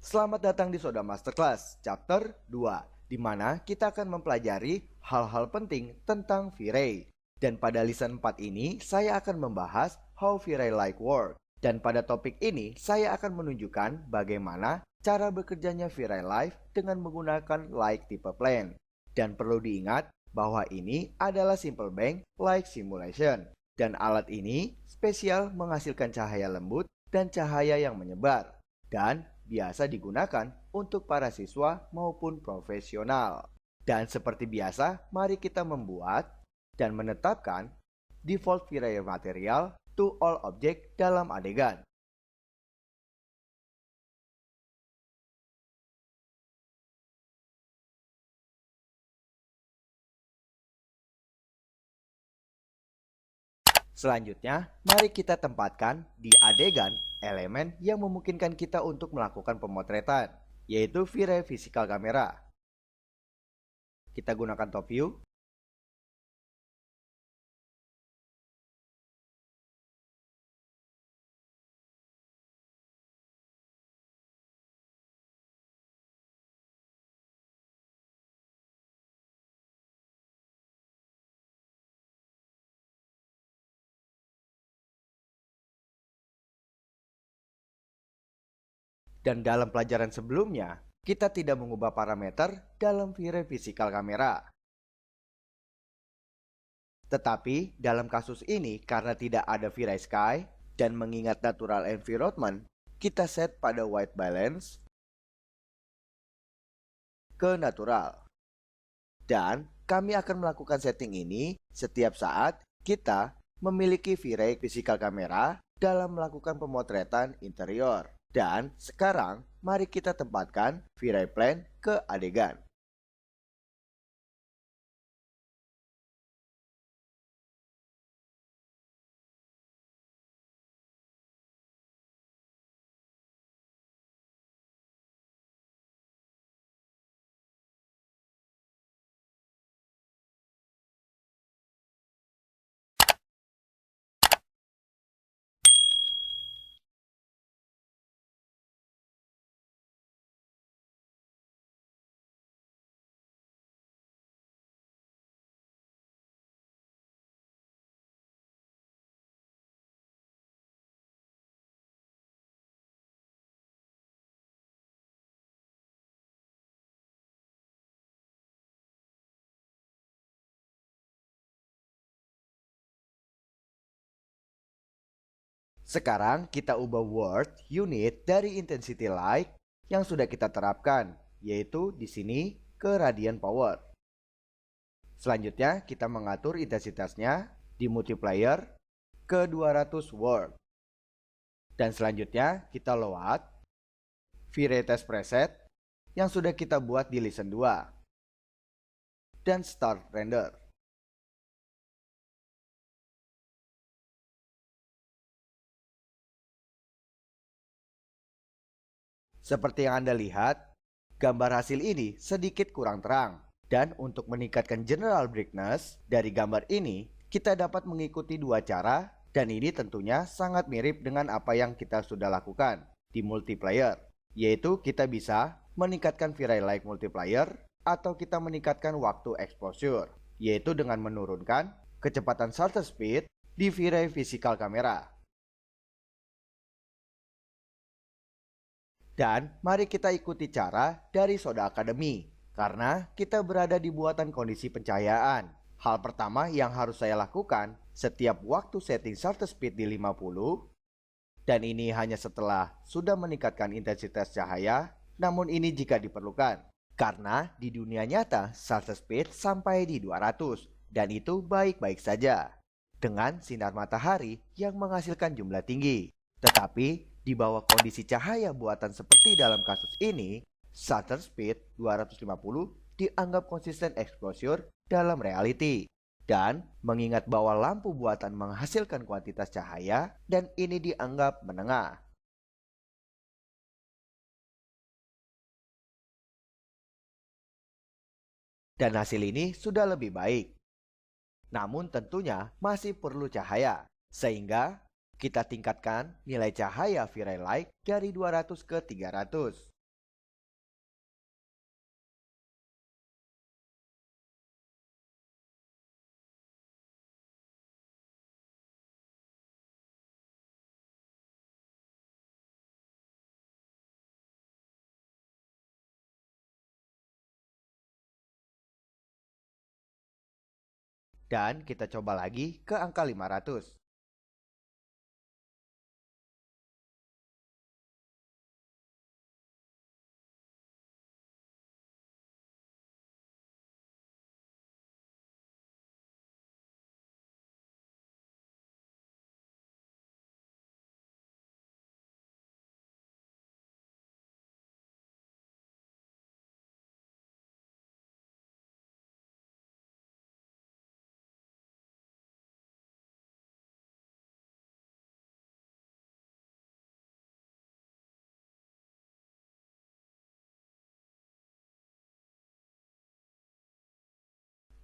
Selamat datang di Soda Masterclass Chapter 2, di mana kita akan mempelajari hal-hal penting tentang V-Ray. Dan pada lesson 4 ini, saya akan membahas how V-Ray Light work. Dan pada topik ini, saya akan menunjukkan bagaimana cara bekerjanya V-Ray Light dengan menggunakan light tipe plane. Dan perlu diingat bahwa ini adalah simple bank light simulation. Dan alat ini spesial menghasilkan cahaya lembut dan cahaya yang menyebar. Dan biasa digunakan untuk para siswa maupun profesional. Dan seperti biasa, mari kita membuat dan menetapkan default V-Ray material to all object dalam adegan. Selanjutnya, mari kita tempatkan di adegan elemen yang memungkinkan kita untuk melakukan pemotretan, yaitu V-Ray physical camera. Kita gunakan top view. Dan dalam pelajaran sebelumnya, kita tidak mengubah parameter dalam V-Ray physical camera. Tetapi dalam kasus ini, karena tidak ada V-Ray sky dan mengingat natural environment, kita set pada white balance ke natural. Dan kami akan melakukan setting ini setiap saat kita memiliki V-Ray physical camera dalam melakukan pemotretan interior. Dan sekarang mari kita tempatkan V-Ray plane ke adegan. Sekarang kita ubah word unit dari intensity light yang sudah kita terapkan, yaitu di sini ke radian power. Selanjutnya kita mengatur intensitasnya di multiplier ke 200 watt. Dan selanjutnya kita load V-Ray test preset yang sudah kita buat di lesson 2. Dan start render. Seperti yang Anda lihat, gambar hasil ini sedikit kurang terang. Dan untuk meningkatkan general brightness dari gambar ini, kita dapat mengikuti dua cara, dan ini tentunya sangat mirip dengan apa yang kita sudah lakukan di multiplayer, yaitu kita bisa meningkatkan V-Ray light multiplier atau kita meningkatkan waktu exposure, yaitu dengan menurunkan kecepatan shutter speed di V-Ray physical camera. Dan mari kita ikuti cara dari Soda Academy, karena kita berada di buatan kondisi pencahayaan. Hal pertama yang harus saya lakukan setiap waktu setting shutter speed di 50, dan ini hanya setelah sudah meningkatkan intensitas cahaya, namun ini jika diperlukan. Karena di dunia nyata shutter speed sampai di 200, dan itu baik-baik saja dengan sinar matahari yang menghasilkan jumlah tinggi. Tetapi di bawah kondisi cahaya buatan seperti dalam kasus ini, shutter speed 250 dianggap konsisten exposure dalam reality. Dan mengingat bahwa lampu buatan menghasilkan kuantitas cahaya dan ini dianggap menengah. Dan hasil ini sudah lebih baik. Namun tentunya masih perlu cahaya, sehingga kita tingkatkan nilai cahaya V-Ray light dari 200 ke 300. Dan kita coba lagi ke angka 500.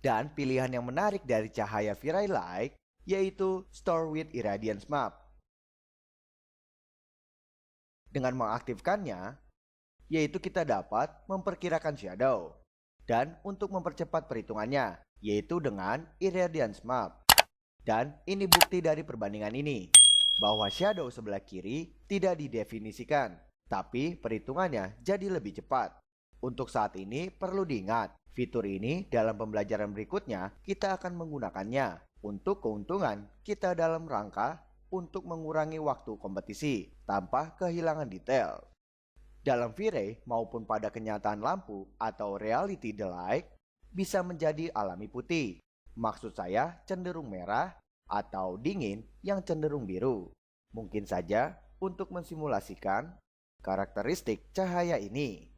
Dan pilihan yang menarik dari cahaya Viray Light yaitu Store with Irradiance Map. Dengan mengaktifkannya, yaitu kita dapat memperkirakan shadow. Dan untuk mempercepat perhitungannya, yaitu dengan Irradiance Map. Dan ini bukti dari perbandingan ini, bahwa shadow sebelah kiri tidak didefinisikan, tapi perhitungannya jadi lebih cepat. Untuk saat ini perlu diingat, fitur ini dalam pembelajaran berikutnya kita akan menggunakannya untuk keuntungan kita dalam rangka untuk mengurangi waktu kompetisi tanpa kehilangan detail. Dalam V-Ray maupun pada kenyataan lampu atau reality daylight bisa menjadi alami putih. Maksud saya cenderung merah atau dingin yang cenderung biru. Mungkin saja untuk mensimulasikan karakteristik cahaya ini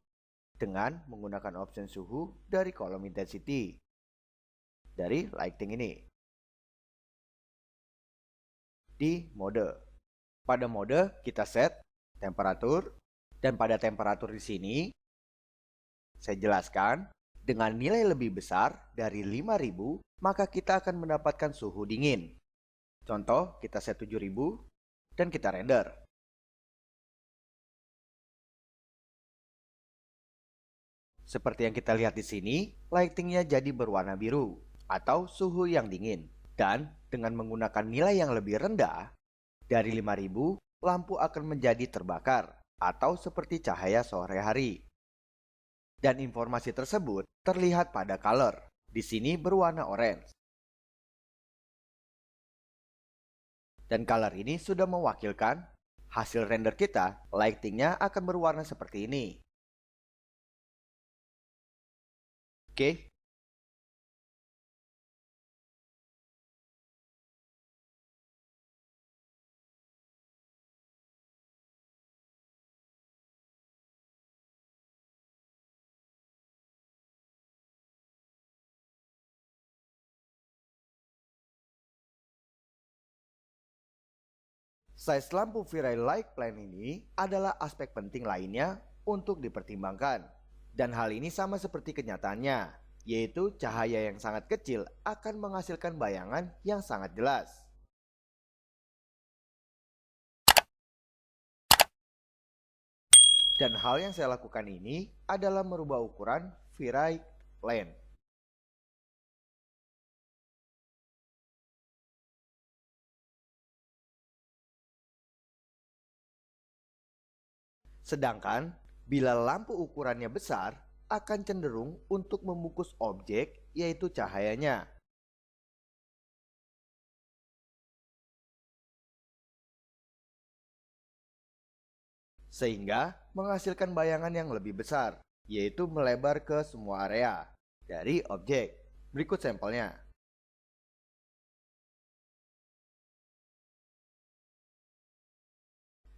dengan menggunakan option suhu dari kolom intensity dari lighting ini. Di mode. Pada mode kita set temperatur. Dan pada temperatur di sini, saya jelaskan, dengan nilai lebih besar dari 5000, maka kita akan mendapatkan suhu dingin. Contoh, kita set 7000 dan kita render. Seperti yang kita lihat di sini, lightingnya jadi berwarna biru atau suhu yang dingin. Dan dengan menggunakan nilai yang lebih rendah, dari 5000, lampu akan menjadi terbakar atau seperti cahaya sore hari. Dan informasi tersebut terlihat pada color. Di sini berwarna orange. Dan color ini sudah mewakilkan hasil render kita, lightingnya akan berwarna seperti ini. Oke. Size lampu Viray Light Plan ini adalah aspek penting lainnya untuk dipertimbangkan. Dan hal ini sama seperti kenyataannya, yaitu cahaya yang sangat kecil akan menghasilkan bayangan yang sangat jelas. Dan hal yang saya lakukan ini adalah merubah ukuran Viray Plan. Sedangkan bila lampu ukurannya besar, akan cenderung untuk membungkus objek, yaitu cahayanya. Sehingga menghasilkan bayangan yang lebih besar, yaitu melebar ke semua area dari objek. Berikut sampelnya.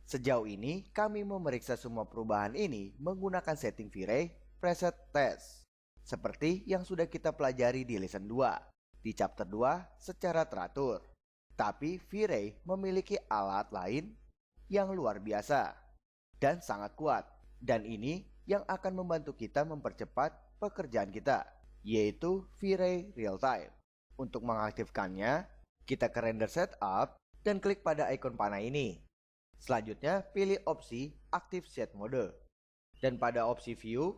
Sejauh ini, kami memeriksa semua perubahan ini menggunakan setting V-Ray Preset Test, seperti yang sudah kita pelajari di lesson 2, di chapter 2 secara teratur. Tapi V-Ray memiliki alat lain yang luar biasa dan sangat kuat, dan ini yang akan membantu kita mempercepat pekerjaan kita, yaitu V-Ray Real Time. Untuk mengaktifkannya, kita ke Render Setup dan klik pada ikon panah ini. Selanjutnya, pilih opsi Active Shade Mode. Dan pada opsi View,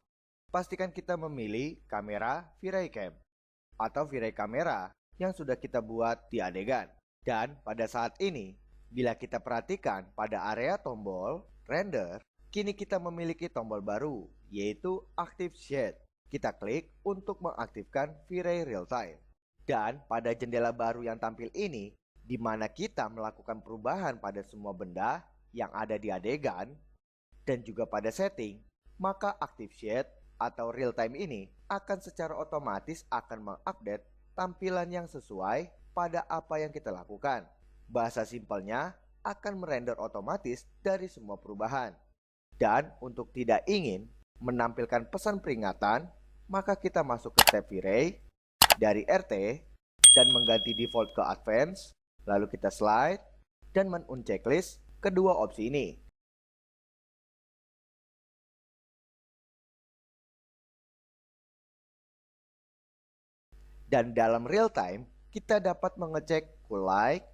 pastikan kita memilih kamera V-Ray Cam atau V-Ray kamera yang sudah kita buat di adegan. Dan pada saat ini, bila kita perhatikan pada area tombol Render, kini kita memiliki tombol baru, yaitu Active Shade. Kita klik untuk mengaktifkan V-Ray Real Time. Dan pada jendela baru yang tampil ini, di mana kita melakukan perubahan pada semua benda yang ada di adegan dan juga pada setting, maka Active Shade atau real time ini akan secara otomatis akan mengupdate tampilan yang sesuai pada apa yang kita lakukan. Bahasa simpelnya akan merender otomatis dari semua perubahan. Dan untuk tidak ingin menampilkan pesan peringatan, maka kita masuk ke tab V-Ray dari RT dan mengganti default ke advance, lalu kita slide dan men-unchecklist kedua opsi ini. Dan dalam real time, kita dapat mengecek cool light,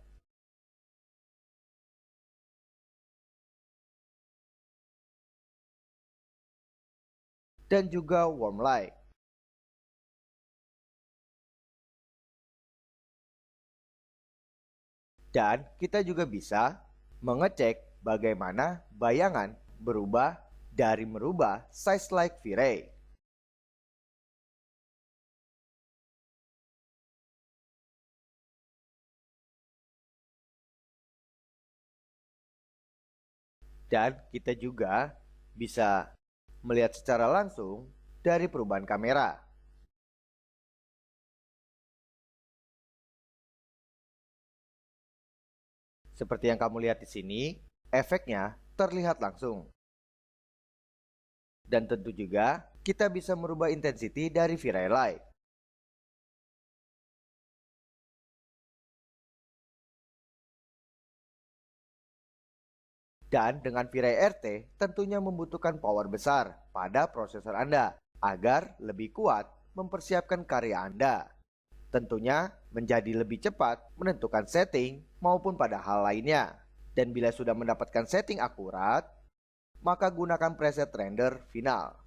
dan juga warm light. Dan kita juga bisa mengecek bagaimana bayangan berubah dari merubah size like V-Ray. Dan kita juga bisa melihat secara langsung dari perubahan kamera. Seperti yang kamu lihat di sini, efeknya terlihat langsung. Dan tentu juga kita bisa merubah intensity dari V-Ray light. Dan dengan V-Ray RT tentunya membutuhkan power besar pada prosesor Anda agar lebih kuat mempersiapkan karya Anda. Tentunya menjadi lebih cepat menentukan setting maupun pada hal lainnya. Dan bila sudah mendapatkan setting akurat, maka gunakan preset render final.